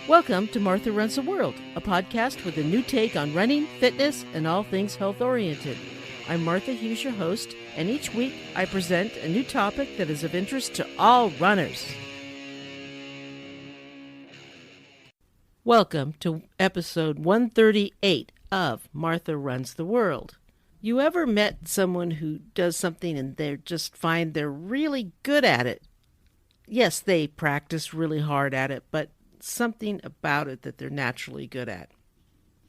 Welcome to Martha Runs the World, a podcast with a new take on running, fitness, and all things health-oriented. I'm Martha Hughes, your host, and each week I present a new topic that is of interest to all runners. Welcome to episode 138 of Martha Runs the World. You ever met someone who does something and they just find they're really good at it? Yes, they practice really hard at it, but something about it that they're naturally good at.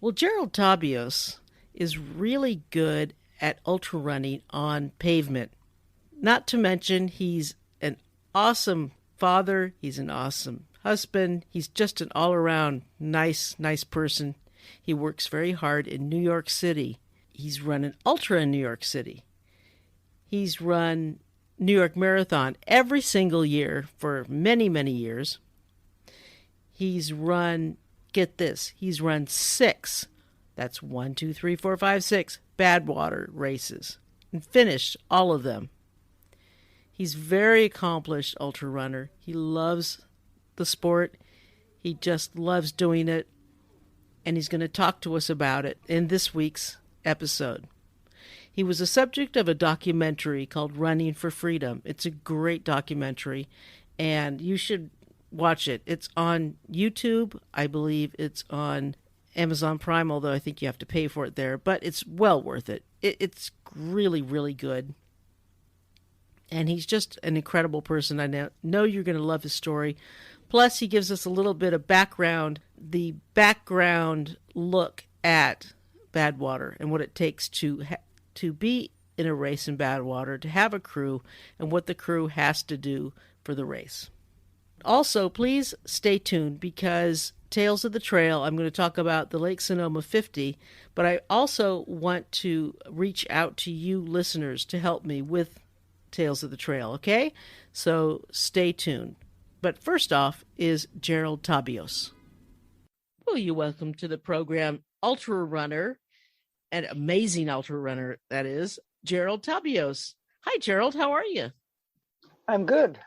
Well, Gerald Tabios is really good at ultra running on pavement. Not to mention he's an awesome father, he's an awesome husband, he's just an all-around nice person. He works very hard in New York City. He's run an ultra in New York City. He's run New York Marathon every single year for many years. He's run, get this, he's run 6, that's 1, 2, 3, 4, 5, 6 Badwater races and finished all of them. He's very accomplished ultra runner. He loves the sport. He just loves doing it. And he's going to talk to us about it in this week's episode. He was a subject of a documentary called Running for Freedom. It's a great documentary, and you should watch it. It's on YouTube. I believe it's on Amazon Prime, although I think you have to pay for it there. But it's well worth it. It's really good. And he's just an incredible person. I know you're going to love his story. Plus, he gives us a little bit of background, the background look at Badwater and what it takes to be in a race in Badwater, to have a crew, and what the crew has to do for the race. Also, please stay tuned because Tales of the Trail, I'm going to talk about the Lake Sonoma 50, but I also want to reach out to you listeners to help me with Tales of the Trail, okay? So stay tuned. But first off is Gerald Tabios. Well, you welcome to the program, ultra runner, an amazing ultra runner, that is, Gerald Tabios. Hi, Gerald. How are you? I'm good.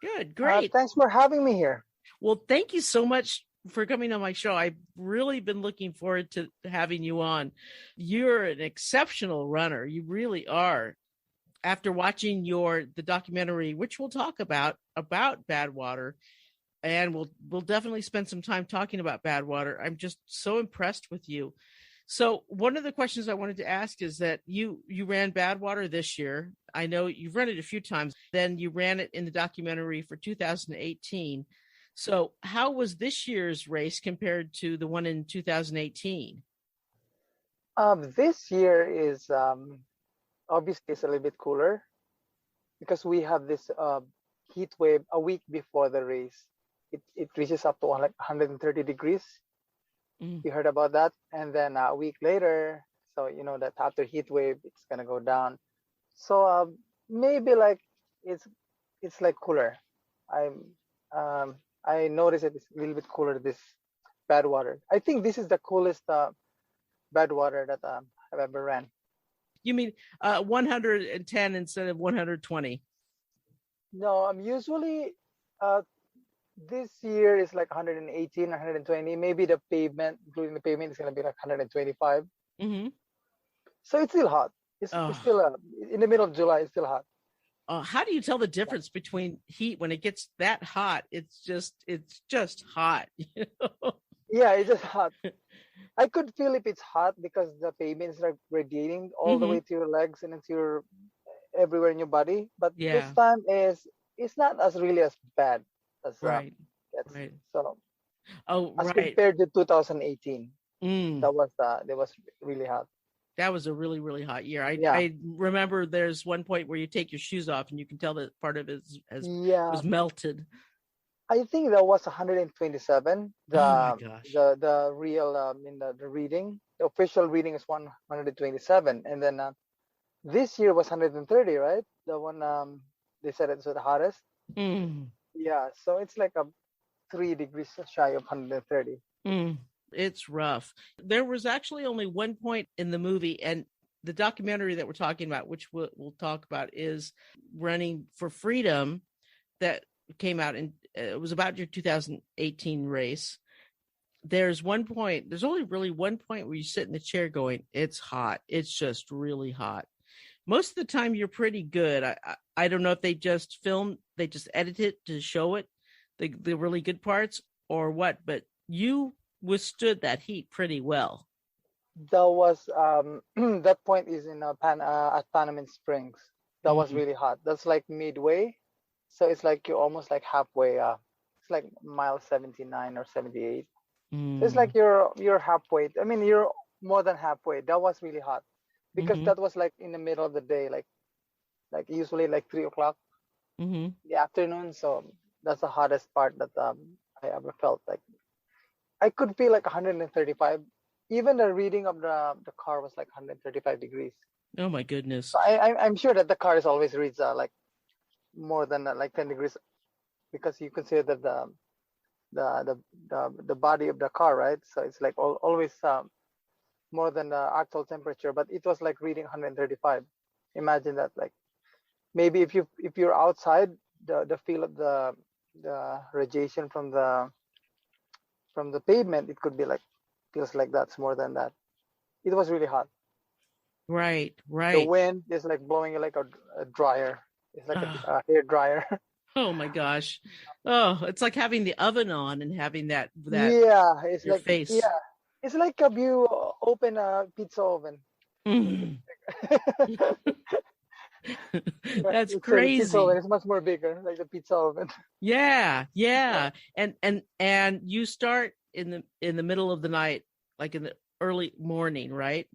Good. Great. Thanks for having me here. Well, thank you so much for coming on my show. I've really been looking forward to having you on. You're an exceptional runner. You really are. After watching the documentary, which we'll talk about Badwater, and we'll definitely spend some time talking about Badwater. I'm just so impressed with you. So one of the questions I wanted to ask is that you ran Badwater this year. I know you've run it a few times. Then you ran it in the documentary for 2018. So how was this year's race compared to the one in 2018? This year is obviously it's a little bit cooler because we have this heat wave a week before the race. It reaches up to like 130 degrees. You heard about that? And then a week later, so you know that after heat wave, it's gonna go down. So maybe like it's like cooler. I noticed that it's a little bit cooler this Badwater. I think this is the coolest Badwater that I've ever ran. You mean 110 instead of 120? No, I'm usually this year is like 118, 120. Maybe the pavement, including the pavement, is going to be like 125. Mm-hmm. So it's still hot. It's still in the middle of July. It's still hot. How do you tell the difference between heat when it gets that hot? It's just hot. You know? Yeah, it's just hot. I could feel if it's hot because the pavement is like radiating all the way to your legs and into your everywhere in your body. But this time it's not as really as bad as right. So as compared to 2018, that was really hot. That was a really hot year. I remember there's one point where you take your shoes off and you can tell that part of it was melted. I think that was 127. The real the reading, the official reading is 127, and then this year was 130, right? The one they said it's the hottest. Yeah, so it's like a 3 degrees shy of 130. It's rough. There was actually only one point in the movie, and the documentary that we're talking about, which we'll talk about, is Running for Freedom, that came out in, it was about your 2018 race. there's only really one point where you sit in the chair going, it's hot. It's just really hot. Most of the time you're pretty good. I don't know if they just edit it to show it, the really good parts or what, but you withstood that heat pretty well. That was that point is in at Panamint Springs. That was Mm, really hot. That's like midway, so it's like you're almost like halfway. It's like mile 79 or 78. So it's like mm, you're halfway. I mean, you're more than halfway. That was really hot because mm-hmm, that was like in the middle of the day, like usually like 3 o'clock mm-hmm. in the afternoon. So that's the hottest part that I ever felt. Like I could feel like 135. Even the reading of the car was like 135 degrees. Oh my goodness. So I'm sure that the car is always reads like more than like 10 degrees because you consider that the the body of the car, right? So it's like always more than the actual temperature, but it was like reading 135. Imagine that, like maybe if you're outside, the feel of the radiation from the pavement, it could be like feels like that's more than that. It was really hot. Right, The right. wind is like blowing like a dryer. It's like Ah, a hair dryer. oh my gosh. Oh, it's like having the oven on and having that Yeah, it's your like face. yeah, it's like if you open a pizza oven. Mm. Yeah, That's it's like a pizza oven. crazy. It's much more bigger, like the pizza oven. Yeah, Yeah. yeah. And you start in the middle of the night, like in the early morning, right?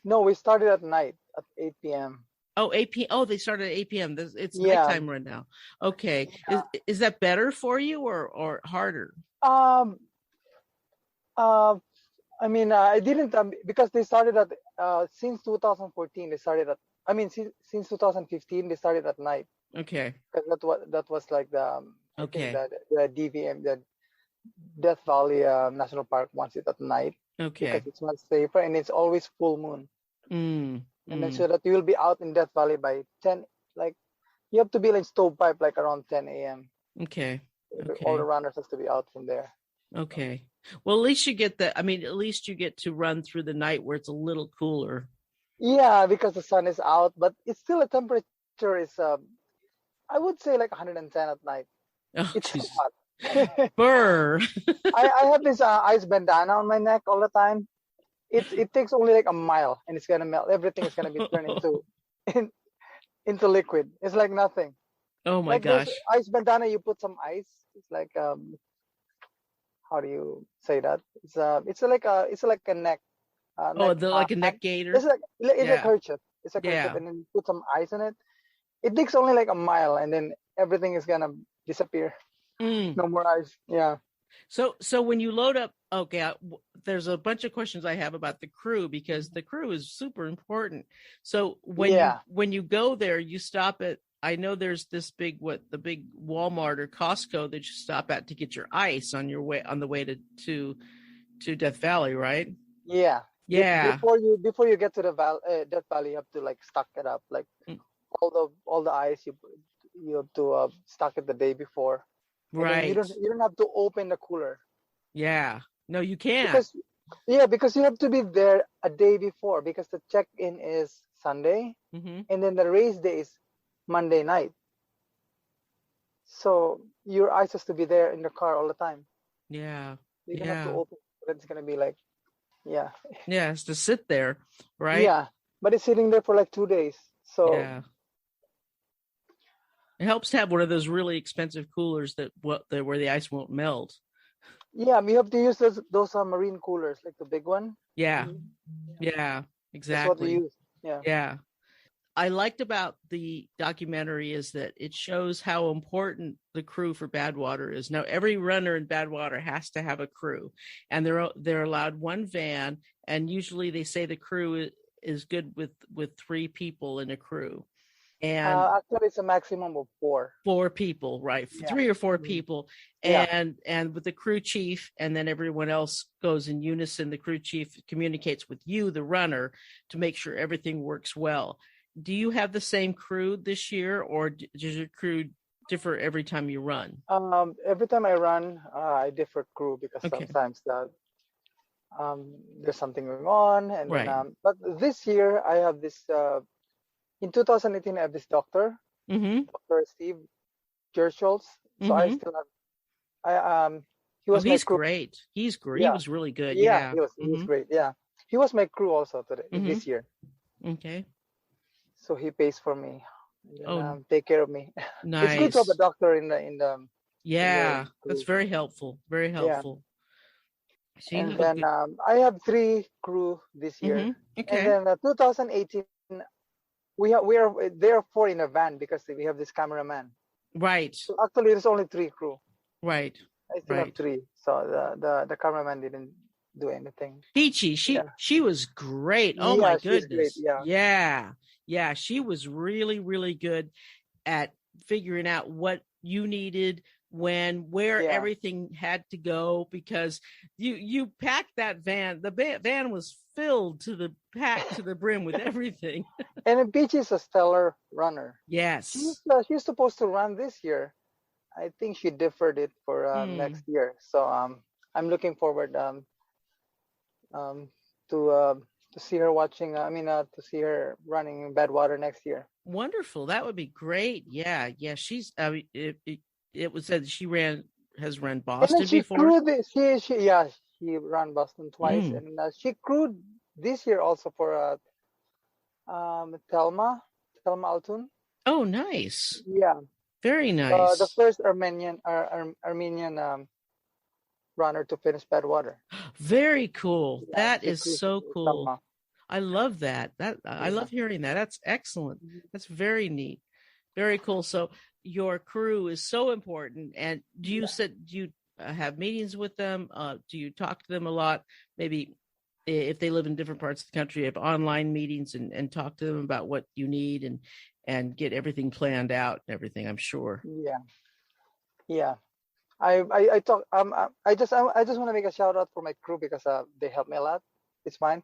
No, we started at night at 8 p.m. Oh, 8 p. Oh, they started at 8 p.m. It's Yeah. nighttime right now. Okay. Is that better for you or harder? Um. Uh. I mean, I didn't because they started at since 2014. They started at. I mean, since 2015 they started at night Okay. because that was like the I think Okay. the DVM, the Death Valley National Park, wants it at night because Okay. it's much safer and it's always full moon. Mm, And then mm. so that you will be out in Death Valley by 10. Like you have to be like stovepipe like around 10 a.m. Okay. All the Okay. runners has to be out from there. Okay. Well, at least you get at least you get to run through the night where it's a little cooler. Yeah, because the sun is out, but it's still a temperature is I would say like 110 at night. Oh, It's still Jesus. hot. Burr. I have this ice bandana on my neck all the time. It takes only like a mile and it's gonna melt. Everything is gonna be turned in, into liquid. It's like nothing. Oh my Like this gosh. ice bandana, you put some ice. It's like how do you say that? It's like a neck Oh, neck the like a hand. neck gaiter. It's a Yeah. kerchief. It's a kerchief, Yeah. and then you put some ice in it. It takes only like a mile, and then everything is gonna disappear. Mm. No more ice. Yeah. So when you load up, okay, there's a bunch of questions I have about the crew because the crew is super important. So Yeah. when you go there, you stop at. I know there's this the big Walmart or Costco that you stop at to get your ice on the way to Death Valley, right? Yeah. Yeah. Before you get to the Death Valley, you have to like stock it up. Like Mm, all the ice you have to stock it the day before, and then right. you don't have to open the cooler Yeah. No, you can't. because because you have to be there a day before because the check-in is Sunday Hmm. and then the race day is Monday night. So your ice has to be there in the car all the time. Yeah. You don't have to Yeah. open. It's gonna be like, yeah, Yeah. It's to sit there, right? yeah. But it's sitting there for like 2 days. So Yeah. It helps to have one of those really expensive coolers where the ice won't melt. yeah, we have to use those marine coolers, like the big one. Yeah. Mhm. Yeah. That's what we Exactly. use. Yeah. Yeah. I liked about the documentary is that it shows how important the crew for Badwater is. Now, every runner in Badwater has to have a crew, and they're allowed one van, and usually they say the crew is good with 3 people in a crew, and Actually, it's a maximum of four. 4 people, right? Yeah. 3 or 4 Mhm. people, Yeah. and with the crew chief, and then everyone else goes in unison. The crew chief communicates with you, the runner, to make sure everything works well. Do you have the same crew this year, or does your crew differ every time you run? Every time I run, I differ crew because Okay. sometimes there's something going on, and then Right. but this year I have this. In 2018, I have this doctor, Mm-hmm. Dr. Steve Gershels. So I Mm-hmm. still have. He Oh, was my he's crew. great. He's great. He Yeah, was really good. yeah, Yeah. he was Mm-hmm. great. Yeah, he was my crew also today Mm-hmm. this year. Okay. So he pays for me and then Oh, take care of me. It's good to have a nice. doctor in your Yeah, that's crew. very helpful. Very Yeah, helpful. So you and have a then good. I have three crew this Mm-hmm. year, and Okay. then 2018 we are there are four in a van because we have this cameraman. Right. So actually, there's only three crew. Right. I still have Right. three. So the cameraman didn't do anything. Peachy, she Yeah, she was great. Oh my yeah, she's great. goodness. Yeah, Yeah. Yeah, she was really, really good at figuring out what you needed when, where yeah. everything had to go, because you packed that van. The van was filled to the packed to the brim with everything. And Peach is a stellar runner. Yes. She's supposed to run this year. I think she deferred it for Mm, next year. So I'm looking forward um, to uh, to see her watching. To see her running in Badwater next year. wonderful. That would be great. Yeah. Yeah. She's I mean, it was said she has run And then Boston she before. crewed. She ran Boston twice, Mm. and she crewed this year also for Telma Altun. Oh, nice. Yeah, Very the nice. first Armenian runner to finish Badwater. Very cool. Yeah, That she is cruised so with cool. Telma. I love that. I Yeah. love hearing that. That's excellent. That's very neat. Very cool. So your crew is so important. And do you have meetings with them? Do you talk to them a lot? Maybe if they live in different parts of the country, have online meetings and talk to them about what you need and get everything planned out and everything, I'm sure. Yeah, yeah. I talk. I just want to make a shout out for my crew because they helped me a lot. It's fine.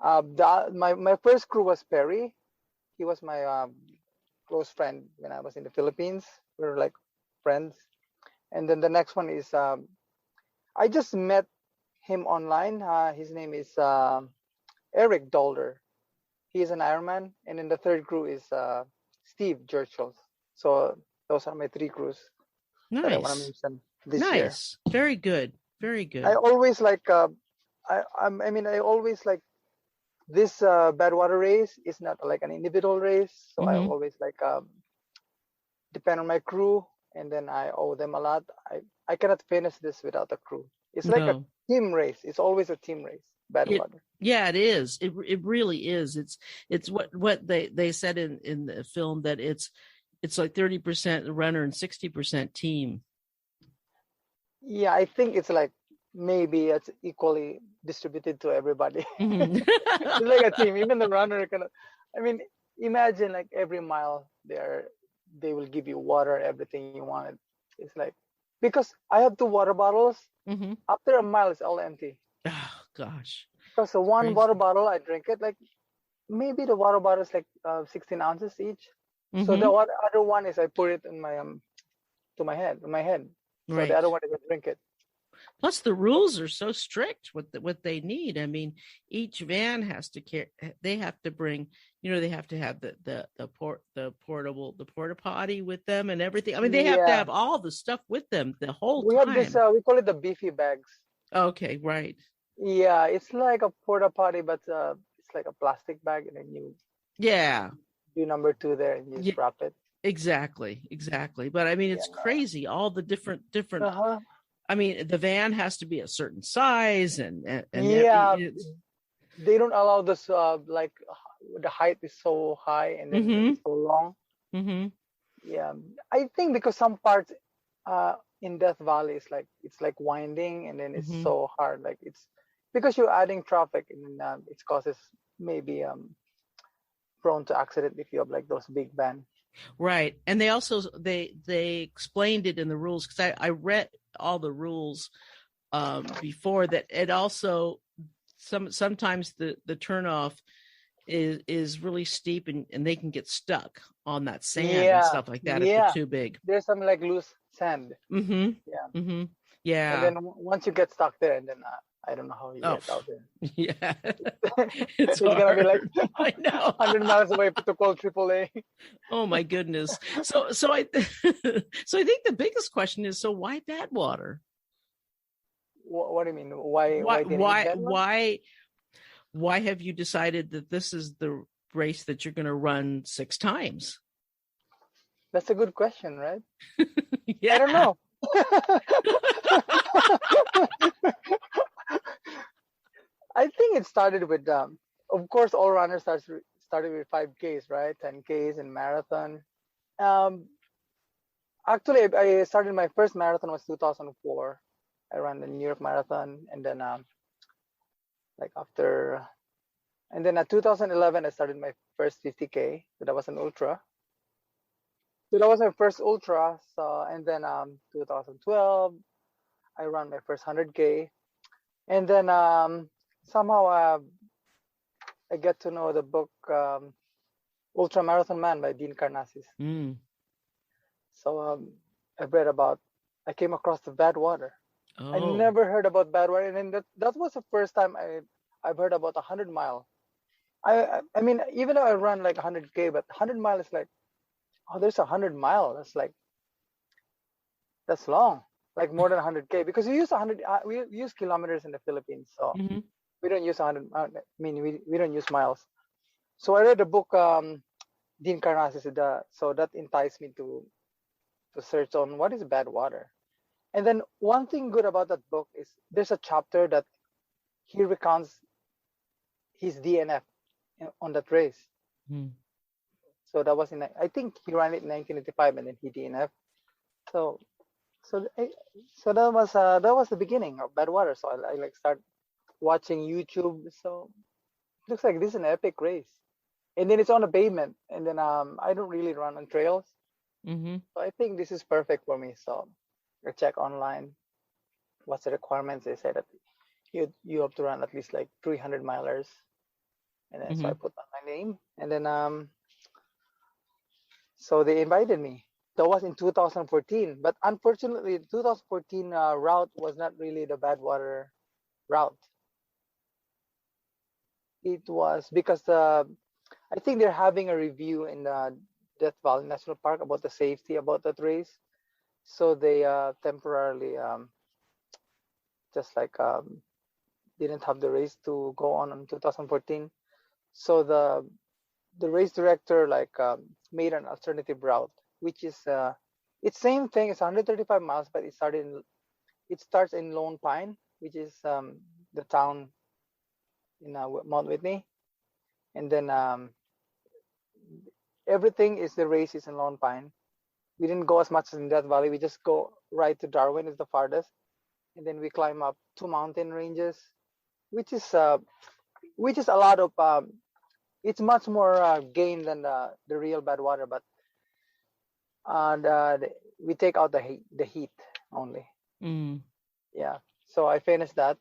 My first crew was Perry. He was my close friend when I was in the Philippines. We were like friends. And then the next one is I just met him online. His name is Eric Dolder. He is an Ironman. And then the third crew is Steve Churchill. So those are my three crews that I want to Nice. mention this year. Nice. Very good. Very I good. always like I always like this Badwater race is not like an individual race, so I Hmm. always like depend on my crew, and then I owe them a lot. I cannot finish this without a crew. It's like a No. team race. It's always a team race. It Badwater. yeah, it is. It really is. It's what they said in the film, that it's like 30% runner and 60% team. Yeah, I think it's like maybe it's equally distributed to everybody. Mhm. It's like a team. Even the runner can. I mean, imagine like every mile they will give you water, everything you wanted. It's like because I have two water bottles. Hmm. After a mile, it's all empty. Oh gosh, Because the it's one water crazy. bottle I drink it like maybe the water bottle is like 16 ounces each. So the Hmm. other one is I put it in my to my head. So the Right. other one is I drink it. Plus, the rules are so strict with what they need. I mean, each van has to carry. They have to bring. They have to have the porta potty with them and everything. I mean, they have to Yeah, have all the stuff with them the whole we have this. time. We call it the beefy bags. Okay, right. Yeah, it's like a porta potty, but it's like a plastic bag, and then you Yeah. do number two there, and you Yeah. just wrap it. Exactly. Exactly. But I mean, Yeah. it's crazy. All the different. Uh huh. I mean, the van has to be a certain size, and Yeah, it's. they don't allow this. The height is so high, and then Mm-hmm. it's so long. Mm-hmm. Yeah, I think because some parts in Death Valley is like it's like winding, and then it's Mm-hmm. so hard. Like it's because you're adding traffic, and it causes maybe prone to accident if you have like those big van. Right. And they also they explained it in the rules, because I read all the rules before that. It also sometimes the turnoff is really steep, and they can get stuck on that sand and Yeah, stuff like that if they're yeah. too big. There's some like loose sand. Yeah, Mm-hmm. Mm-hmm. and Yeah. then once you get stuck there, and then I don't know how you Oh, get out there. yeah. It's It's gonna be like hard. I know. 100 miles away to call AAA. Oh my goodness. So I so I think the biggest question is, so why Badwater? What do you mean? Why Why they need why that one? why why have you decided that this is the race that you're going to run 6 times? That's a good question, right? I don't Yeah. know. I think it started with of course all runners started with 5Ks, right? 10Ks and marathon. Um, Actually, I started my first marathon was 2004. I ran the New York Marathon, and then like after, and then at 2011 I started my first 50K. So that was an ultra. So that was my first ultra. So and then 2012 I ran my first 100K, and then somehow I get to know the book Ultra Marathon Man by Dean Karnazes. Mm. So I read about, I came across the Badwater. I Oh. never heard about Badwater, and then that was the first time I've heard about 100 mile. I mean, even though I run like 100K, but 100 mile is like, oh, there's 100 mile. That's like, that's long, like more than 100K, because we use 100, we use kilometers in the Philippines, so Mm-hmm. we don't use 100. I mean, we don't use miles. So I read the book Dean Karnazes, so that enticed me to search on what is Badwater. And then one thing good about that book is there's a chapter that he recounts his DNF on that race. Mm. So that was I think he ran it in 1985, and then he DNF. So so so that was the beginning of Badwater. So I like start watching YouTube. So it looks like this is an epic race. And then it's on a pavement, and then I don't really run on trails. Mm-hmm. So I think this is perfect for me. So I check online what's the requirements. They said that you have to run at least like 300 milers, and then so I Mm-hmm. put on my name, and then so they invited me. That was in 2014, but unfortunately, the 2014 route was not really the Badwater route. It was because I think they're having a review in the Death Valley National Park about the safety about that race, so they temporarily just like didn't have the race to go on in 2014. So the race director like made an alternative route, which is it's same thing. It's 135 miles, but it starts in Lone Pine, which is the town in Mount Whitney, and then everything is the race is in Lone Pine. We didn't go as much as in Death Valley. We just go right to Darwin is the farthest, and then we climb up 2 mountain ranges, which is a lot of it's much more gain than the real Badwater, but we take out the heat only. Mm. Yeah. So I finished that.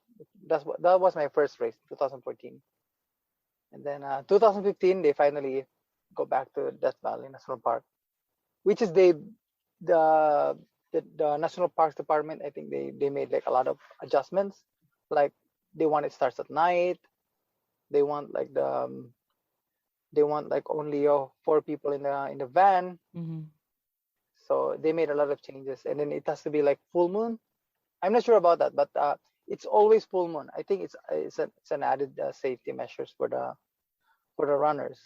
That was my first race, 2014, and then 2015 they finally go back to Death Valley National Park, which is the the National Parks Department. I think they made like a lot of adjustments, like they want it starts at night. They want like they want like only 4 people in the van. Mm-hmm. So they made a lot of changes, and then it has to be like full moon. I'm not sure about that, but it's always full moon. I think it's an added safety measures for the runners.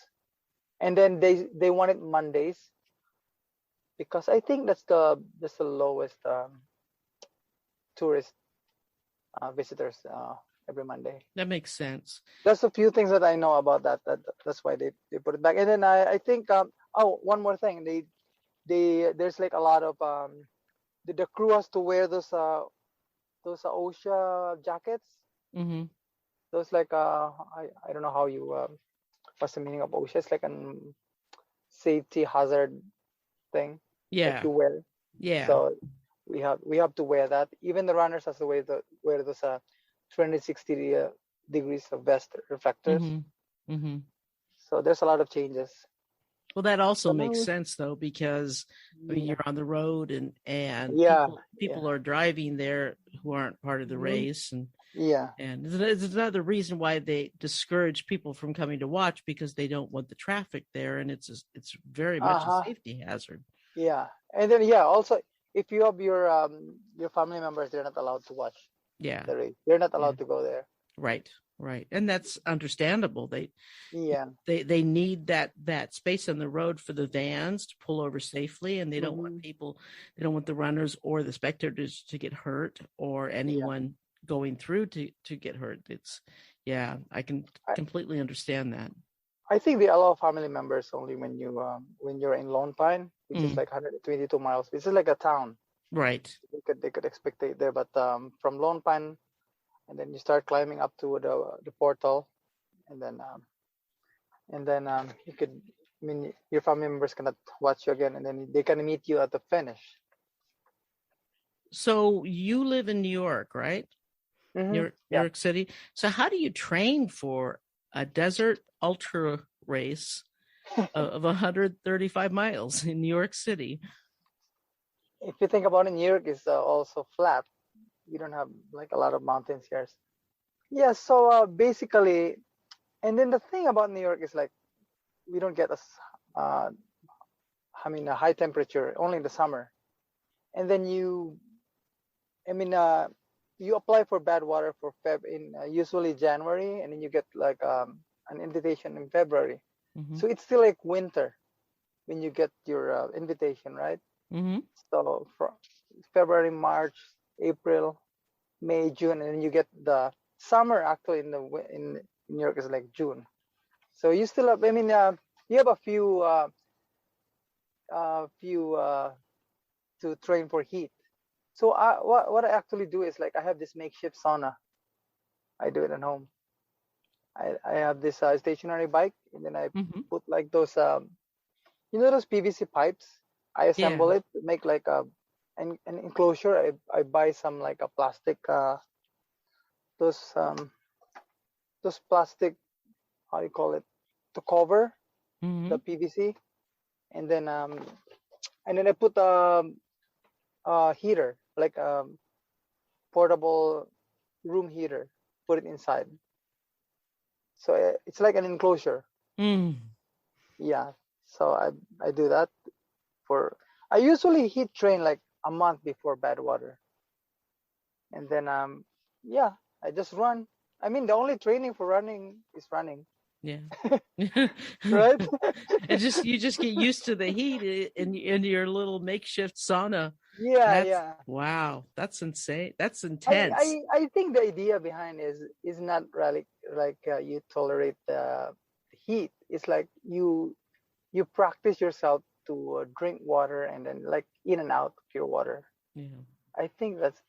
And then they wanted Mondays because I think that's the lowest tourist visitors every Monday. That makes sense. There's a few things that I know about that's why they put it back. And then I think one more thing, there's like a lot of the crew has to wear those OSHA jackets. Mm-hmm. Those like I don't know how you what's the meaning of OSHA? It's like an safety hazard thing that Yeah. you wear. Yeah. So we have to wear that. Even the runners has to wear those 360 degrees of vest reflectors. Mm-hmm. Mm-hmm. So there's a lot of changes. Well, that also But makes now, sense though, because I mean yeah, you're on the road and yeah, yeah, people are driving there who aren't part of the hmm race, yeah. and it's another reason why they discourage people from coming to watch because they don't want the traffic there, and it's very much a Uh-huh. safety hazard. Yeah. And then yeah, also if you have your family members, they're not allowed to watch Yeah, the race. They're not yeah, allowed to go there. right, right, and that's understandable. Yeah. They need that space on the road for the vans to pull over safely, and hmm they don't want the runners or the spectators to get hurt or Yeah. anyone going through to get hurt. It's yeah, I can I, completely understand that. I think they allow family members only when you're in Lone Pine, which is Mm, like 122 miles. This is like a town. right. They could expect it there, but from Lone Pine, and then you start climbing up to the portal, and then you could. I mean, your family members cannot watch you again, and then they can meet you at the finish. So you live in New York, right? New Yeah. York City. So how do you train for a desert ultra race of 135 miles in New York City? If you think about it, New York is also flat. We don't have like a lot of mountains here. Yeah. So basically, and then the thing about New York is like we don't get uh, a high temperature only in the summer, and then I mean, you apply for Badwater for Feb in usually January, and then you get like an invitation in February. Mm-hmm. So it's still like winter when you get your invitation, right? Mm-hmm. So from February, March, April, May, June, and then you get the summer actually in New York is like June. So you still have, I mean, you have a few to train for heat. So what I actually do is like I have this makeshift sauna. I do it at home. I have this stationary bike, and then I Mm-hmm. put like those those PVC pipes. I Yeah. assemble it, make like an enclosure. I buy some like a plastic those um those plastic, how do you call it, to cover Mm-hmm. the PVC, and then I put a heater, like portable room heater, put it inside. So it's like an enclosure. Mm. Yeah. So I do that for. I usually heat train like a month before Badwater, and then yeah, I just run. I mean, the only training for running is running, Yeah. right? And just you just get used to the heat in your little makeshift sauna. Yeah, That's yeah. wow. That's insane. That's I, intense. I I think the idea behind is not really like you tolerate the heat. It's like you practice yourself to drink water and then like in and out pure water. Yeah. I think that's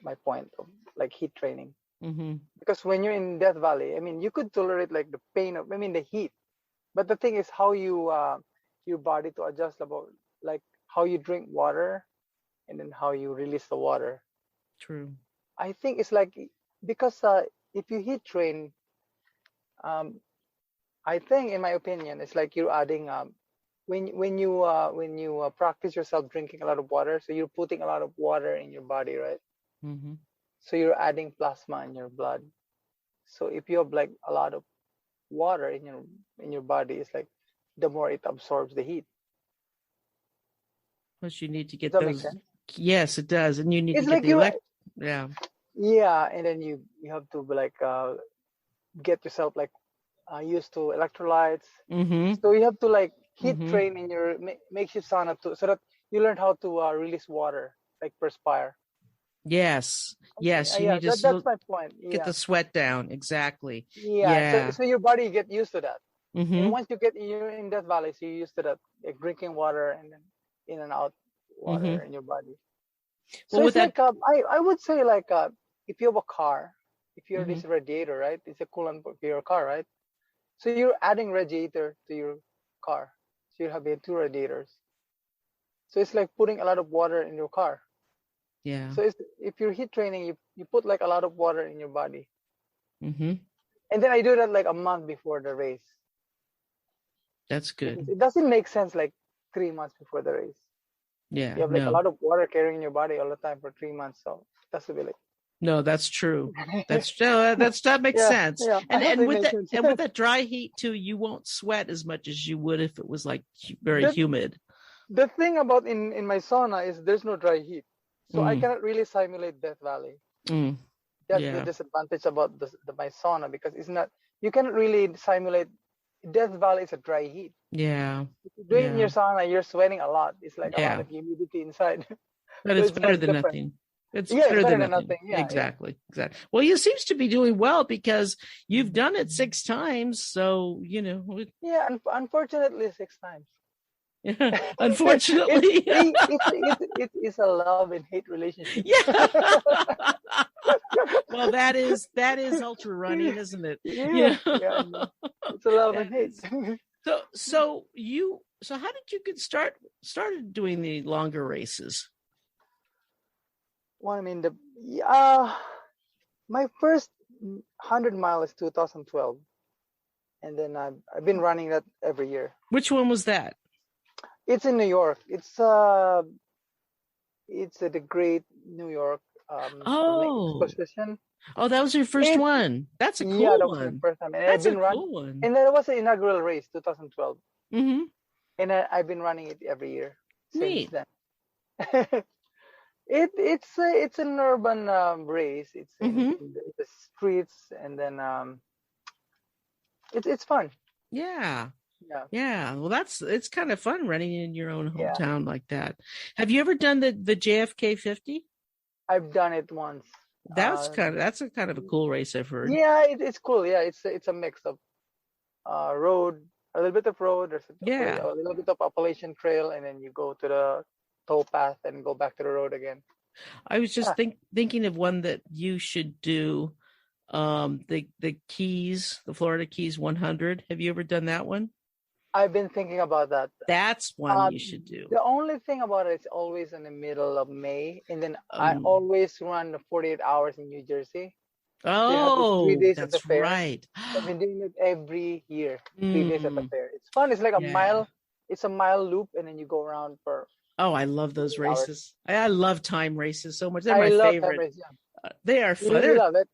my point of like heat training. Mm-hmm. Because when you're in Death Valley, I mean, you could tolerate like the pain of, I mean, the heat. But the thing is how your body to adjust about like how you drink water and then how you release the water. True. I think it's like because if you heat train, um, I think in my opinion, it's like you're adding when you practice yourself drinking a lot of water, so you're putting a lot of water in your body, right? Mm-hmm. So you're adding plasma in your blood. So if you have like a lot of water in your body, it's like the more it absorbs the heat. Plus, you need to Does get that make those. sense? Yes, it does, and you need to It's get like the you, elect. Yeah. yeah, and then you have to like get yourself like used to electrolytes. Mm-hmm. So you have to like heat Mm-hmm. train in your makeshift sauna too, so that you learn how to release water, like perspire. Yes. Yes. You Yeah, need to that's my point. get Yeah, the sweat down. Exactly. yeah. So Yeah. so your body get used to that, and Mm-hmm. once you're in that valley, so you're used to that, like drinking water and then in and out water Mm-hmm. in your body. So Well, with it's that. like I would say like if you have a car, if you're Mm-hmm. this radiator, right? It's a coolant for your car, right? So you're adding radiator to your car. So you have two radiators. So it's like putting a lot of water in your car. Yeah. So if you're heat training, you put like a lot of water in your body. Mm-hmm. And then I do that like a month before the race. That's because good. it doesn't make sense like 3 months before the race. Yeah, You have like a no, lot of water carrying in your body all the time for 3 months, so that's a bit no, that's true. like That makes yeah, sense. yeah, And it with makes that sense. and with that dry heat too, you won't sweat as much as you would if it was like very the humid. the thing about in my sauna is there's no dry heat, so I Mm, cannot really simulate Death Valley. mm, That's the yeah, disadvantage about the my sauna, because it's not, you cannot really simulate. Death Valley is a dry heat. yeah, If you do it in yeah, your sauna, you're sweating a lot. It's like a lot yeah. of humidity inside. But So it's it's better much than different. nothing. It's Yeah, it's better better than than nothing. nothing. Yeah, yeah. Exactly. Exactly. Well, you seems to be doing well because you've done it 6 times. So, Yeah, unfortunately, 6 times. It's unfortunately. it is a love and hate relationship. Yeah. Well, that is ultra running, isn't it? Yeah, yeah, I know. It's a love That and hate. is. So how did you get started doing the longer races? Well, I mean, uh, my first 100 mile is 2012, and then I've been running that every year. Which one was that? It's in New York. It's at the Great New York Oh, Exposition. oh, that was your first It's one. That's a Yeah, cool that was my one. first time, and I've That's a been run, cool one. and that was the inaugural race, 2012, Mm-hmm. and I've been running it every year since Neat. then. It's an urban race. It's Mm-hmm. in the streets, and then it's fun. Yeah. Yeah, Yeah. Well, it's kind of fun running in your own yeah. hometown like that. Have you ever done the JFK 50? I've done it once. That's a kind of a cool race, I've heard. Yeah, it's cool. Yeah, it's a mix of road, a little bit of road. There's Yeah. a little bit of Appalachian Trail, and then you go to the towpath and go back to the road again. I was just Yeah, thinking of one that you should do. The Keys, the Florida Keys 100. Have you ever done that one? I've been thinking about that. That's one you should do. The only thing about it is always in the middle of May, and then I Um, always run the 48 hours in New Jersey. They have these three oh, days at the that's fair. right. So I've been doing it every year. 3 days at the Mm, fair. It's fun. It's like a yeah. mile. It's a mile loop, and then you go around for Oh, I love those 8 hours. races. I love time races so much. They're I my love time favorite. race. Yeah, They are you fun. really love it.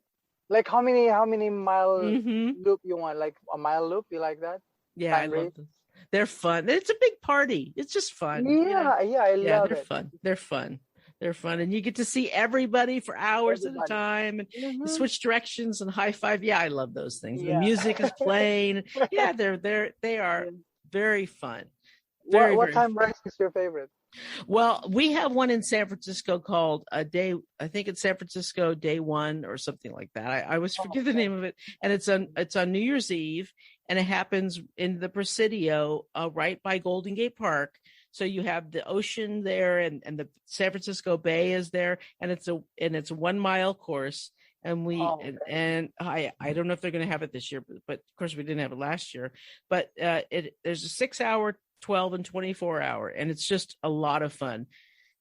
Like how many mile Hmm. loop you want? Like a mile loop? You like that? Yeah, I Time love race? them. They're fun. It's a big party. It's just fun. Yeah, yeah. I Yeah, love they're it. fun. They're fun. They're fun. And you get to see everybody for hours at a Everybody. time and you Hmm. switch directions and high five. Yeah, I love those things. The Yeah. music is playing. Yeah, they are Yeah. very fun. What Very, what very time fun. race is your favorite? Well, we have one in San Francisco called a day. I think it's San Francisco Day One or something like that. I always Oh, forget the okay. name of it, and it's on New Year's Eve, and it happens in the Presidio, right by Golden Gate Park. So you have the ocean there, and the San Francisco Bay is there, and it's a 1 mile course. And we Oh, and, okay. and I don't know if they're going to have it this year, but of course we didn't have it last year. But there's a 6 hour, 12 and 24 hour, and it's just a lot of fun.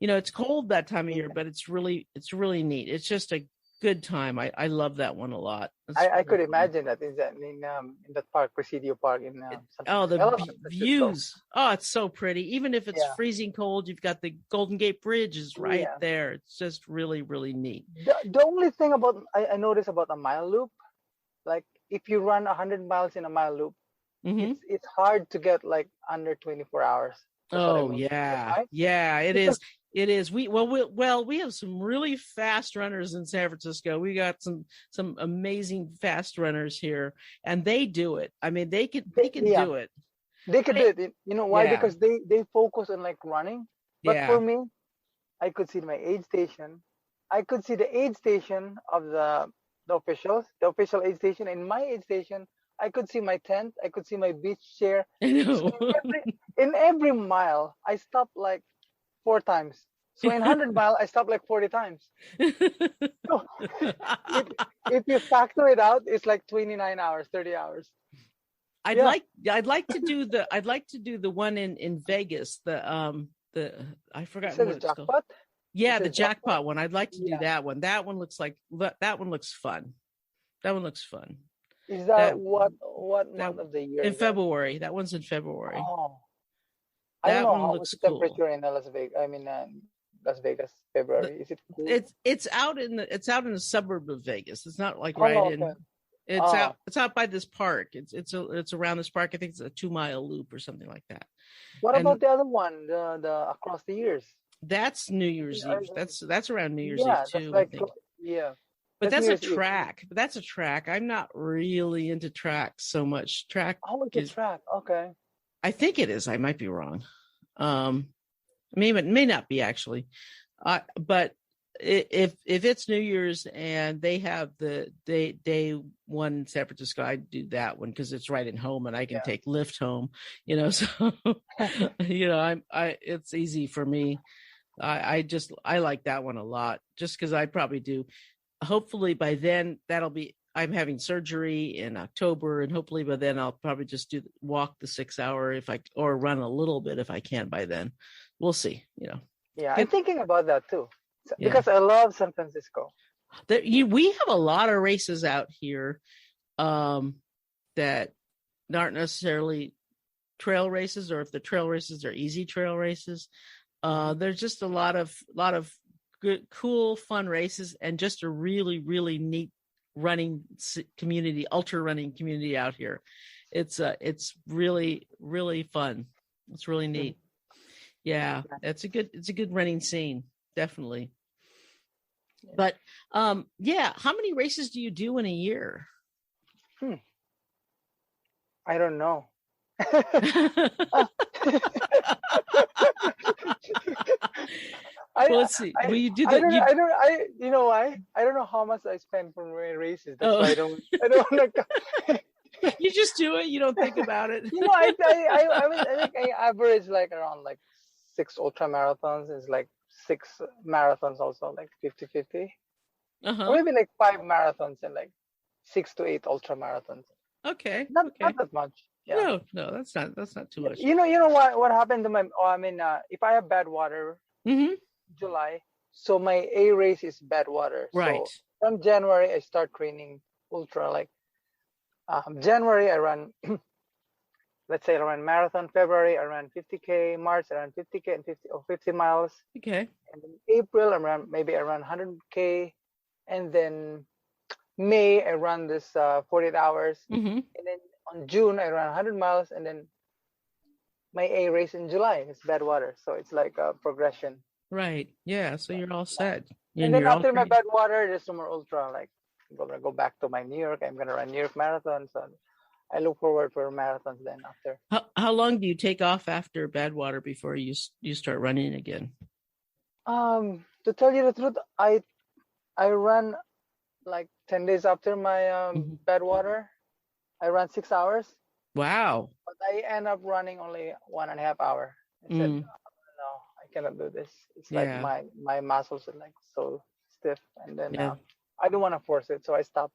It's cold that time of year, Yeah. but it's really neat. It's just a good time. I love that one a lot. It's I really could fun. imagine that in that park, Presidio Park in Oh, the San Francisco. views. Oh, it's so pretty. Even if it's Yeah, freezing cold, you've got the Golden Gate Bridge is right yeah. there. It's just really, really neat. The only thing about I noticed about a mile loop, like if you run 100 miles in a mile loop, Hmm. it's hard to get like under 24 hours. That's what I Oh noticed. Is that yeah, right? yeah, it Because is. It is. We have some really fast runners in San Francisco. We got some amazing fast runners here, and they do it. I mean, they can yeah, do it. they could do I, it. You know why? yeah, Because they focus on like running. But for yeah. me, I could see my aid station. I could see the aid station of the officials, the official aid station, and my aid station. I could see my tent. I could see my beach chair. I So know. in every mile, I stopped like 4 times. So in 100 mile, I stopped like 40 times. So if if you factor it out, it's like 29 hours, 30 hours. I'd Yeah. like I'd like to do the one in Vegas. I've You forgotten said what the it's called. jackpot? You Yeah, said the jackpot? jackpot one. I'd like to do Yeah. that one. That one looks fun. That one looks fun. Is that That what that month of the year in is that? February. That one's in February. Oh, I don't That know one how what's looks the cool. temperature in Las Vegas. I mean, Las Vegas, The- February. Is it cool? it's out in the suburb of Vegas. It's not like right Oh, okay. in. Ah, It's out by this park. It's around this park. I think it's a 2 mile loop or something like that. what And about the other one? The across the years. that's New Year's Eve. That's around New Year's Eve Yeah, that's too, I like think. yeah, But that's New that's a Year's Eve. track. But that's a track. I'm not really into tracks so much. Track Oh, it's a is, track. Okay. I think it is. I might be wrong. Um, it may not be actually. But if it's New Year's and they have the day one in San Francisco, I do that one because it's right at home and I can take Lyft home. So it's easy for me. I like that one a lot just because I probably do. Hopefully by then I'm having surgery in October, and hopefully by then I'll probably just walk the 6 hour or run a little bit if I can by then. We'll see. Yeah, I'm thinking about that too. Yeah. Because I love San Francisco. We have a lot of races out here that aren't necessarily trail races, or if the trail races are easy trail races. There's just a lot of good, cool, fun races, and just a really, really neat running community, ultra running community out here. It's really, really fun. It's really neat. Yeah, it's a good running scene, definitely. But how many races do you do in a year? I don't know. Let's see. You know why? I don't know how much I spend for my races. That's why I don't want to. You just do it. You don't think about it. I think I average like around like 6 ultra marathons. It's like 6 marathons also, like 50-50. Or maybe like 5 marathons and like 6 to 8 ultra marathons. Okay. Not that much. Yeah. No, that's not too much. You know what happened to my? if I have Badwater, July, so my A race is Badwater. Right. So from January I start training ultra. Like January I run. Let's say I run marathon. February I run 50K. March I run 50K and 50 miles. Okay. And then April I run 100K, and then May I run this 48 hours, and then on June I run 100 miles, and then my A race in July is Badwater. So it's like a progression. Right. Yeah. So you're all set. And then after my Badwater, there's some more ultra. Like I'm gonna go back to my New York. I'm gonna run New York Marathon. So I look forward for marathons then after. How long do you take off after Badwater before you start running again? To tell you the truth, I run like 10 days after my Badwater. I run 6 hours. Wow. But I end up running only 1.5 hours. I said, no, I cannot do this. It's like my muscles are like so stiff, and then I don't want to force it, so I stopped.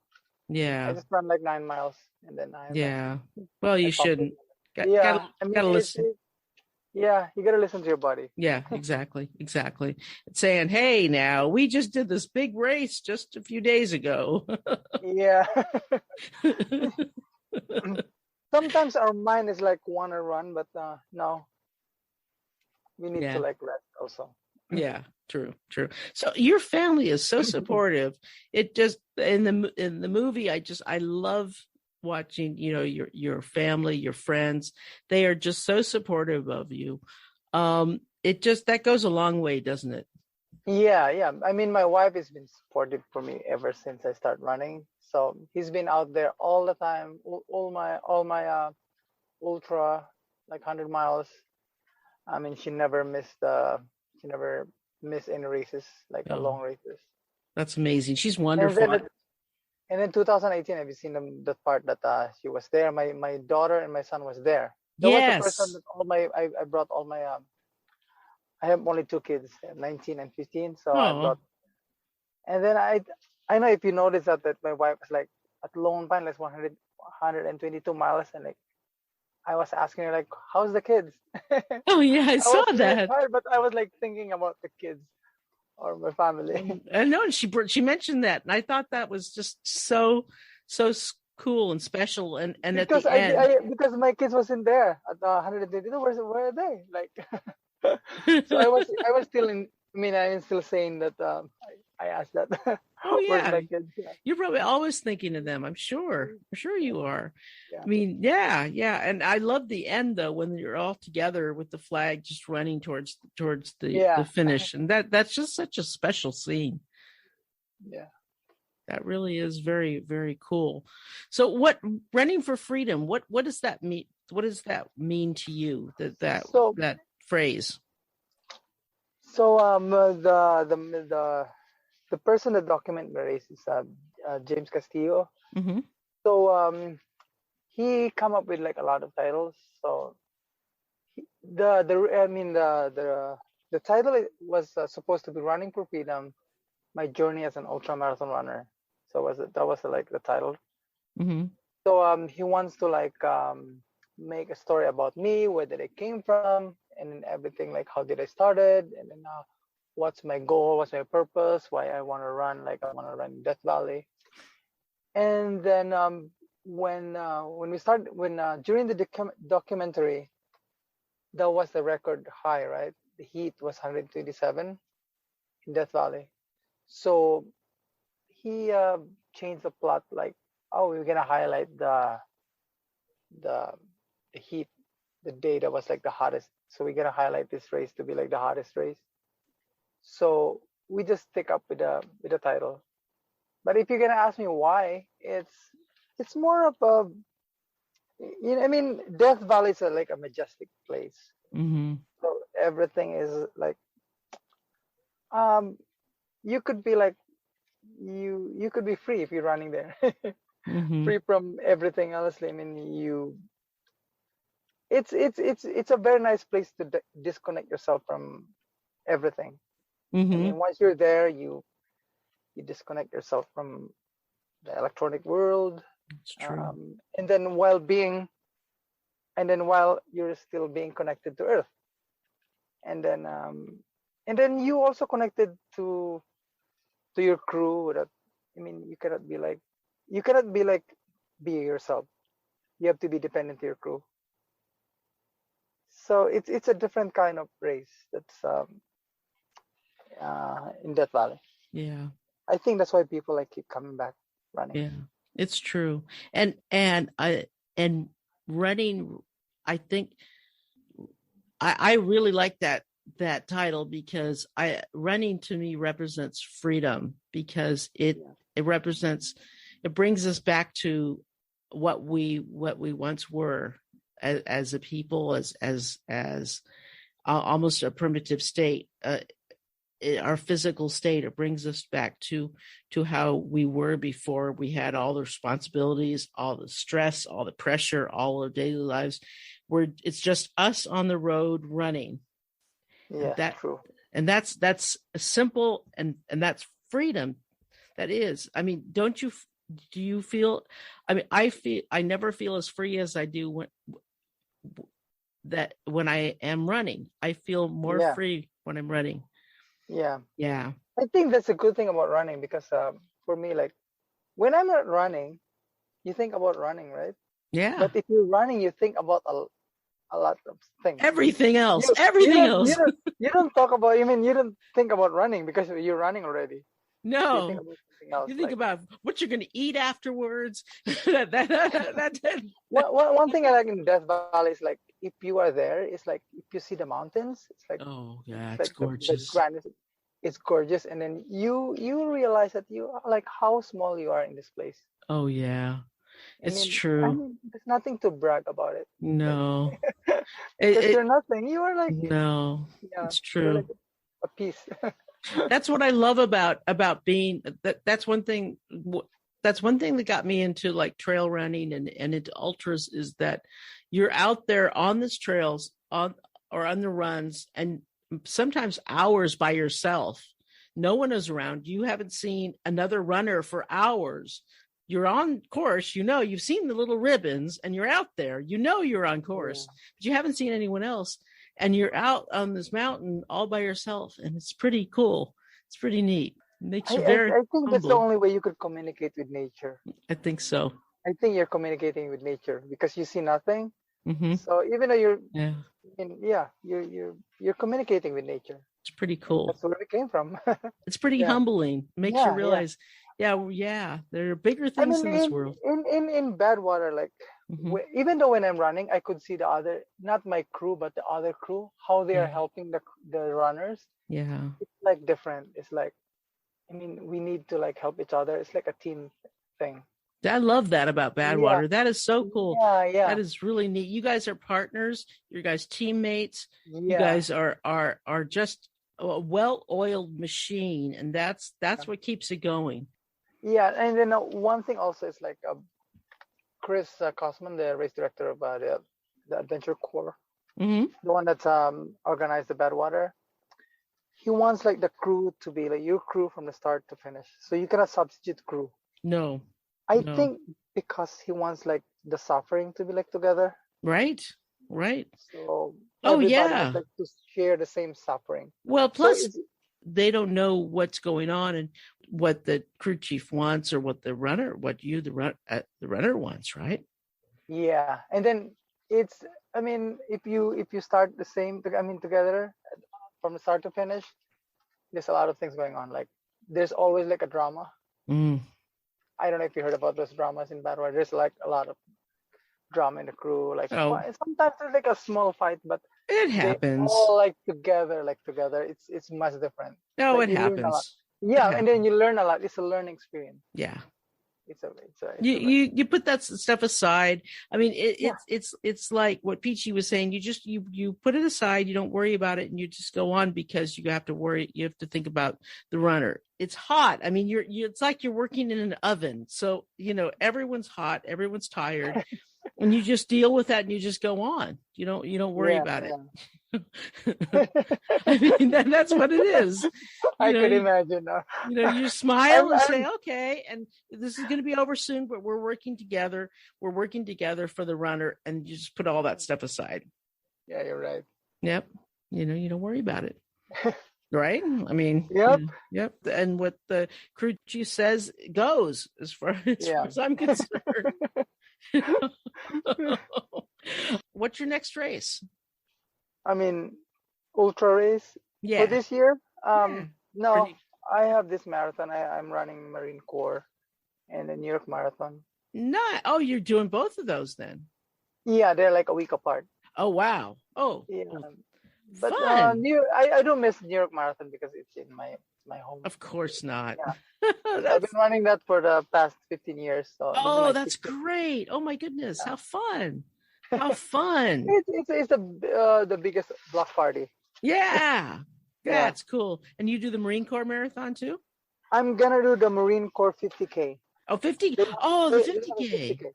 Yeah. I just run like 9 miles, and then well, you shouldn't. Gotta listen. Yeah, you gotta listen to your body. Yeah, exactly. It's saying, hey, now we just did this big race just a few days ago. Yeah. Sometimes our mind is like want to run, but no, we need to like rest also. Yeah, true. So your family is so supportive. It just in the movie, I love watching, your family, your friends. They are just so supportive of you. That goes a long way, doesn't it? Yeah. I mean, my wife has been supportive for me ever since I started running. So he's been out there all the time, all my ultra, like 100 miles. I mean, she never missed any races, like long races. That's amazing. She's wonderful. And then 2018, have you seen the part that she was there? My daughter and my son was there. That was the person that I brought all my I have only 2 kids, 19 and 15. So I brought, and then I know if you notice that my wife was like at Lone Pine, like 122 miles, and like I was asking her like, how's the kids? Oh yeah, I saw that. Tired, but I was like thinking about the kids or my family. I know she mentioned that, and I thought that was just so cool and special. And at because the end, because my kids wasn't there at 122. Where are they? Like, so I was still in. I mean, I'm still saying that. I asked that. oh Where's yeah, my kids? Yeah. you're probably always thinking of them. I'm sure. I'm sure Yeah. you are. Yeah. I mean, yeah, yeah. And I love the end though, when you're all together with the flag just running towards the Yeah. finish. And that's just such a special scene. Yeah. That really is very, very cool. So what running for freedom, what does that mean? What does that mean to you? So That phrase? the person that documented the race is James Castillo. Mm-hmm. So he come up with like a lot of titles. So the title was supposed to be Running for Freedom: My Journey as an Ultra Marathon Runner. So that was like the title. Mm-hmm. So he wants to like make a story about me, where did I came from, and then everything, like how did I started, and then what's my goal, what's my purpose, why I want to run, like I want to run Death Valley. And then when we started, during the documentary, that was the record high, right? The heat was 127 in Death Valley. So he changed the plot, like, oh, we're gonna highlight the heat, the day that was like the hottest. So we're gonna highlight this race to be like the hottest race. So we just stick up with the title. But if you're gonna ask me why, it's more of a, I mean, Death Valley is like a majestic place. Mm-hmm. So everything is like, you could be like, you could be free if you're running there. Mm-hmm. Free from everything else. I mean, it's a very nice place to disconnect yourself from everything. Mm-hmm. I mean, once you're there, you disconnect yourself from the electronic world. It's true. And then while you're still being connected to Earth, and then you also connected to your crew. That, I mean, you cannot be like be yourself. You have to be dependent to your crew. So it's a different kind of race that's in Death Valley. Yeah. I think that's why people like keep coming back running. Yeah. It's true. And running, I think I really like that title, because running to me represents freedom, because it brings us back to what we once were as a people, as almost a primitive state, our physical state. It brings us back to how we were before we had all the responsibilities, all the stress, all the pressure, all our daily lives, where it's just us on the road running. Yeah, true. And that's simple, and that's freedom. That is, I mean, do you feel, I mean, I never feel as free as I do when I am running. I feel more free when I'm running. Yeah. Yeah. I think that's a good thing about running, because for me, like, when I'm not running, you think about running, right? Yeah. But if you're running, you think about a lot of things. Everything else. You don't talk about. I mean, you don't think about running because you're running already. No. You think about something else. You think about what you're going to eat afterwards. One thing I like in Death Valley is, like, if you are there, it's like if you see the mountains, it's like, oh yeah, it's like gorgeous. It's gorgeous, and then you realize that you are, like, how small you are in this place. Oh yeah, it's true. I mean, there's nothing to brag about it. No, because you're nothing. You are like, no. Yeah, it's true. You're like a piece. That's what I love about being. That's one thing. That's one thing that got me into like trail running and into ultras, is that you're out there on these trails or on the runs, and sometimes hours by yourself. No one is around. You haven't seen another runner for hours. You're on course, you've seen the little ribbons, and you're out there, you're on course, but you haven't seen anyone else. And you're out on this mountain all by yourself. And it's pretty cool. It's pretty neat. It makes you very I think that's the only way you could communicate with nature. I think so. I think you're communicating with nature because you see nothing. Mm-hmm. So even though you're, Yeah, yeah, you're communicating with nature, it's pretty and cool. that's where we came from. It's pretty Yeah, humbling. Makes you yeah, yeah. realize, yeah, yeah, there are bigger I things mean, in this world. in Badwater, like Mm-hmm. even though when I'm running, I could see the other, not my crew, but the other crew, how they are Yeah, helping the runners. yeah. It's like different. It's like, I mean, we need to like help each other. It's like a team thing. I love that about Yeah, Badwater. That is so cool. yeah, That yeah, is really neat. You guys are partners. You guys teammates. You yeah. guys are just a well-oiled machine, and that's what keeps it going. Yeah, and then one thing also is like Chris Cosman, the race director of the Adventure Corps, Mm-hmm. the one that organized the Badwater. He wants like the crew to be like your crew from the start to finish. So you cannot substitute crew. No, I no. think because he wants like the suffering to be like together. Right, right. So Oh everybody has yeah. like to share the same suffering. Well, So plus it's, they don't know what's going on and what the crew chief wants or what the runner, the runner wants, right? yeah, and then it's, I mean, if you start the same, I mean, together from the start to finish, there's a lot of things going on. Like there's always like a drama. Mm. I don't know if you heard about those dramas in Badwater. There's like a lot of drama in the crew. Like Oh, sometimes there's like a small fight, but it they happens. all like together. It's much different. No, Like it you learn a lot. happens. It Yeah, and then happens. you learn a lot. It's a learning experience. Yeah. It's You a like, you put that stuff aside. I mean, yeah, it's like what Peachy was saying. You put it aside. You don't worry about it, and you just go on because you have to worry. You have to think about the runner. It's hot. I mean, it's like you're working in an oven. So everyone's hot, everyone's tired, and you just deal with that, and you just go on. You don't worry yeah, about it. yeah. I mean, that's what it is. I could You, imagine. you smile and say, I'm okay, and this is going to be over soon, but we're working together. We're working together for the runner, and you just put all that stuff aside. yeah, you're right. Yep. You don't worry about it. Right? I mean, Yep. yep. And what the crew chief says goes as far Yeah. as I'm concerned. What's your next race? I mean, ultra race for Yeah. this year. Yeah. No, I have this marathon. I'm running Marine Corps and the New York Marathon. Not. Oh, you're doing both of those then. Yeah, they're like a week apart. Oh, wow. Oh, Yeah, well, but fun. I don't miss New York Marathon because it's in my home. Of course not. Yeah, I've That's been running that for the past 15 years. So this is oh, my that's 16th. great. Oh my goodness. Yeah. How fun. How fun. It's the biggest block party. Yeah. Yeah, That's cool. And you do the Marine Corps Marathon too? I'm gonna do the Marine Corps 50K. Oh, 50. They, Oh, the they have a 50K. 50K.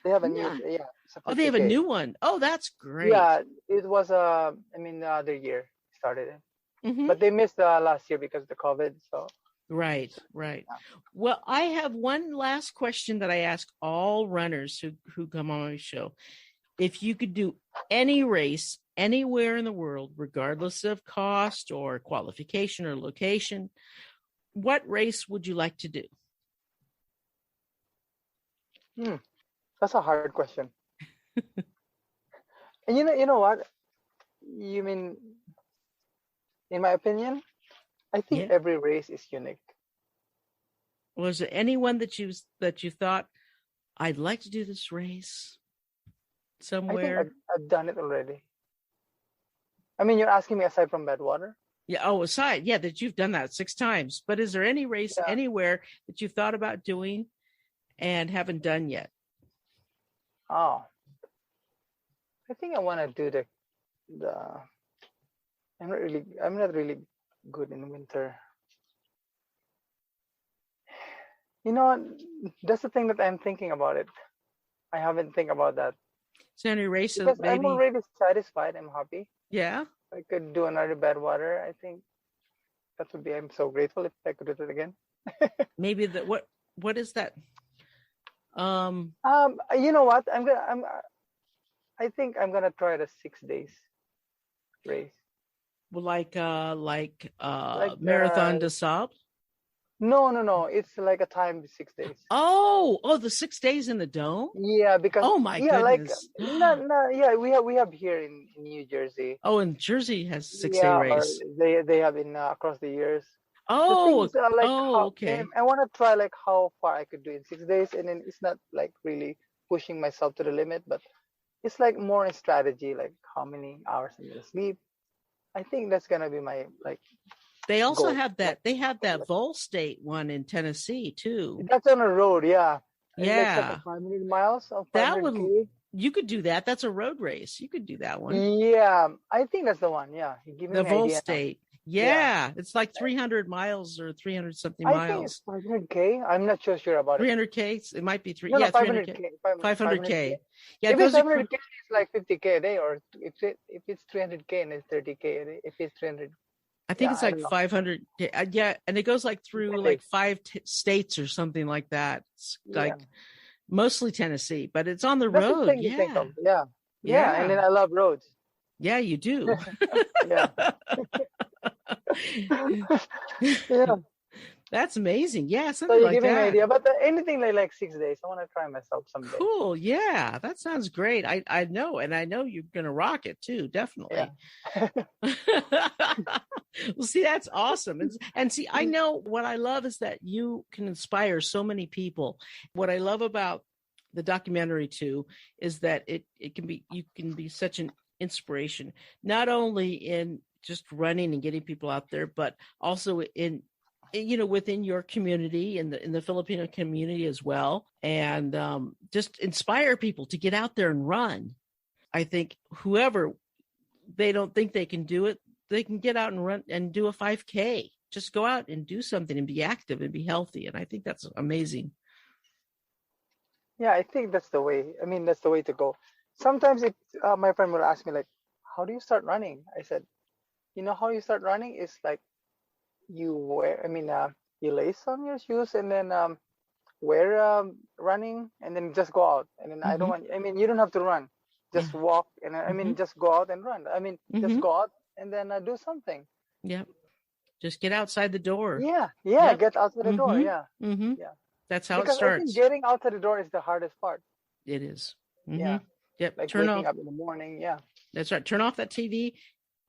They have a new, Yeah. yeah, it's a Oh, they have a 50K. new one. Oh, that's great. Yeah, it was I mean the other year started it, Hmm. but they missed last year because of the COVID. So Right, right. yeah. Well, I have one last question that I ask all runners who come on my show. If you could do any race anywhere in the world, regardless of cost or qualification or location, what race would you like to do? That's a hard question. And you know what? You mean, in my opinion, I think Yeah. every race is unique. Was there anyone that you thought I'd like to do this race I think somewhere? I've done it already. I mean, you're asking me aside from Badwater? Yeah. Oh, aside, yeah, that you've done that 6 times. But is there any race Yeah. anywhere that you've thought about doing and haven't done yet? Oh, I think I want to do the. I'm not really good in winter. You know what? That's the thing that I'm thinking about it. I haven't think about that Is there any race because that I'm maybe? already satisfied. I'm happy. Yeah. I could do another Badwater. I think that would be. I'm so grateful if I could do it again. Maybe what is that? You know what? I think I'm gonna try the 6 days race. Like Like Marathon des Sables? No. It's like a time 6 days. Oh, the 6 days in the dome? Yeah, because Oh my yeah, like goodness. not yeah, we have here in New Jersey. Oh, and Jersey has 6 day Yeah, or race. they have in across the years. The thing Oh, is, like oh, how okay. I want to try like how far I could do in 6 days, and then it's not like really pushing myself to the limit, but it's like more in strategy, like how many hours I'm gonna sleep. I think that's gonna be my like They also goal. have Like, that. They have that Vol State one in Tennessee too. that's on a road, yeah. It's like a Yeah, 500 miles or that would. 500K. You could do that. That's a road race. You could do that one. Yeah, I think that's the one. Yeah, you give me The an Vol idea now. State. Yeah, Yeah, it's like 300 miles or 300 something I think it's miles. 500K. I'm not sure about it. 300K. It might be three. No, Yeah, 300K. 500K. 500K. 500K. Yeah, it If it's goes across. 500K, it's like 50K a day, or if it's 300K and it's 30K a day. If it's 300, I think yeah, it's I like don't know. 500. Yeah, and it goes like through like five states or something like that. It's Yeah, like mostly Tennessee, but it's on the that's the road. thing to think Yeah, of. Yeah, yeah, and yeah, then I love roads. yeah. You do. Yeah, yeah. That's amazing. Yeah, So something you're like giving me an that. idea, but anything like 6 days, I want to try myself someday. Cool. Yeah, that sounds great. I know, and I know you're gonna rock it too. Definitely. Yeah. Well, see, that's awesome. And see, I know what I love is that you can inspire so many people. What I love about the documentary too is that it can be you can be such an inspiration, not only in just running and getting people out there, but also in within your community in the Filipino community as well, and just inspire people to get out there and run. I think whoever they don't think they can do it, they can get out and run and do a 5K. Just go out and do something and be active and be healthy. And I think that's amazing. Yeah, I think that's the way. I mean, that's the way to go. Sometimes my friend will ask me like, "How do you start running?" I said, "You know how you start running is like you wear. I mean, you lace on your shoes and then wear running and then just go out. And then I don't Mm-hmm. want. I mean, you don't have to run. Yeah. Just walk and I Mm-hmm. mean, just go out and run. I mean, just Mm-hmm. go out and then do something. Yep. Just get outside the door. Yeah. Yep. Get outside the door. Mm-hmm. Yeah, Mm-hmm. yeah. That's how it Because I think starts. getting outside the door is the hardest part. It is. Mm-hmm. Yeah, Yep. like Turn waking off. up in the morning. Yeah. That's right. Turn off that TV,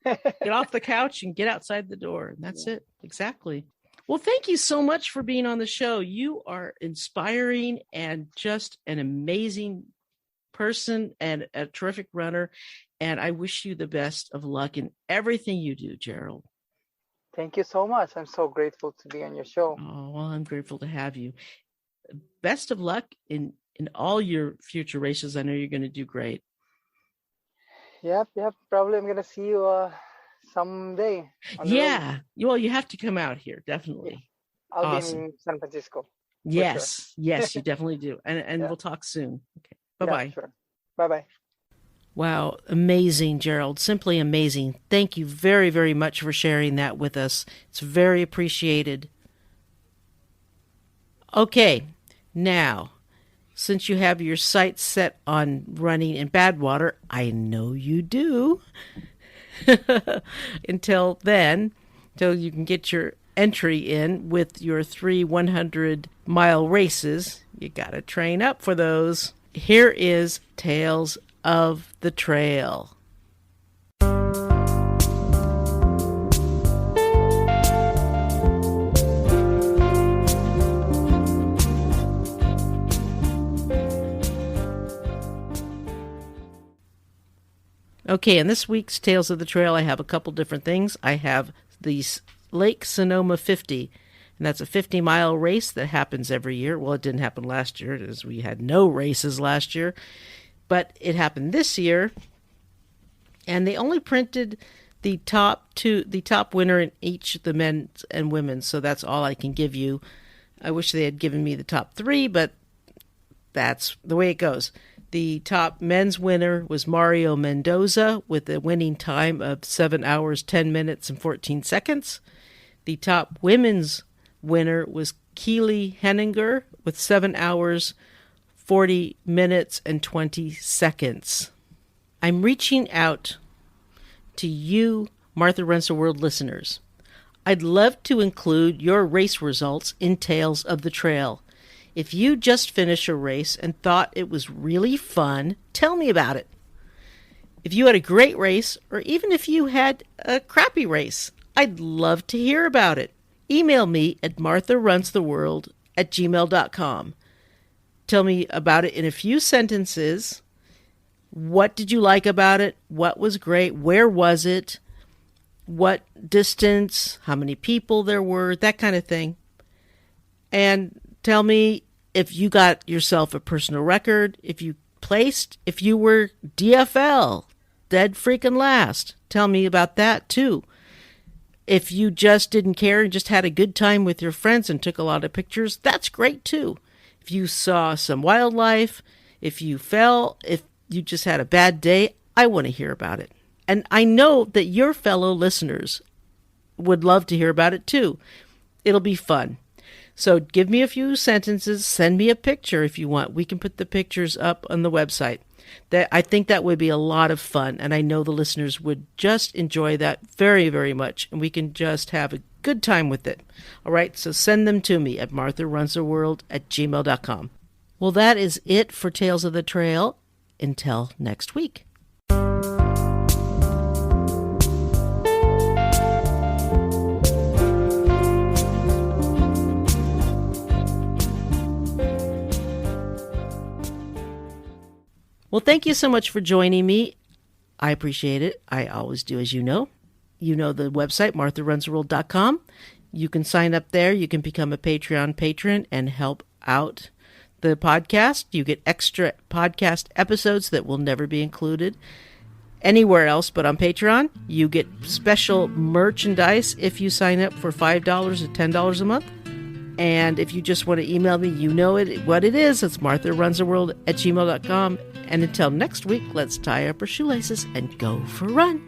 get off the couch and get outside the door. And that's Yeah. it. Exactly. Well, thank you so much for being on the show. You are inspiring and just an amazing person and a terrific runner. And I wish you the best of luck in everything you do, Gerald. Thank you so much. I'm so grateful to be on your show. Oh, well, I'm grateful to have you. Best of luck in all your future races. I know you're going to do great. Yep. Probably I'm gonna see you someday on the road. Yeah. Well, you have to come out here. Definitely. I'll Awesome. be in San Francisco. Yes. Yes, you definitely do. And Yeah. we'll talk soon. Okay. Bye-bye. Yeah, sure. Bye. Wow. Amazing, Gerald. Simply amazing. Thank you very, very much for sharing that with us. It's very appreciated. Okay. Now, since you have your sights set on running in Badwater, I know you do. Until then, till you can get your entry in with your 3 100-mile races, you got to train up for those. Here is Tales of the Trail. Okay, in this week's Tales of the Trail, I have a couple different things. I have the Lake Sonoma 50, and that's a 50-mile race that happens every year. Well, it didn't happen last year, as we had no races last year, but it happened this year, and they only printed the top winner in each of the men's and women's, so that's all I can give you. I wish they had given me the top 3, but that's the way it goes. The top men's winner was Mario Mendoza with a winning time of 7 hours, 10 minutes, and 14 seconds. The top women's winner was Keely Henninger with 7 hours, 40 minutes, and 20 seconds. I'm reaching out to you, Martha Runs the World listeners. I'd love to include your race results in Tales of the Trail. If you just finished a race and thought it was really fun, tell me about it. If you had a great race, or even if you had a crappy race, I'd love to hear about it. Email me at martharunstheworld@gmail.com. Tell me about it in a few sentences. What did you like about it? What was great? Where was it? What distance? How many people there were? That kind of thing. And tell me if you got yourself a personal record, if you placed, if you were DFL, dead freaking last. Tell me about that too. If you just didn't care and just had a good time with your friends and took a lot of pictures, that's great too. If you saw some wildlife, if you fell, if you just had a bad day, I want to hear about it. And I know that your fellow listeners would love to hear about it too. It'll be fun. So give me a few sentences, send me a picture if you want. We can put the pictures up on the website. I think that would be a lot of fun, and I know the listeners would just enjoy that very, very much, and we can just have a good time with it. All right, so send them to me at martharunstheworld@gmail.com. Well, that is it for Tales of the Trail. Until next week. Well, thank you so much for joining me. I appreciate it. I always do, as you know. You know the website, martharunstheworld.com. You can sign up there. You can become a Patreon patron and help out the podcast. You get extra podcast episodes that will never be included anywhere else but on Patreon. You get special merchandise if you sign up for $5 or $10 a month. And if you just want to email me, you know what it is. It's martharunstheworld@gmail.com. And until next week, let's tie up our shoelaces and go for a run.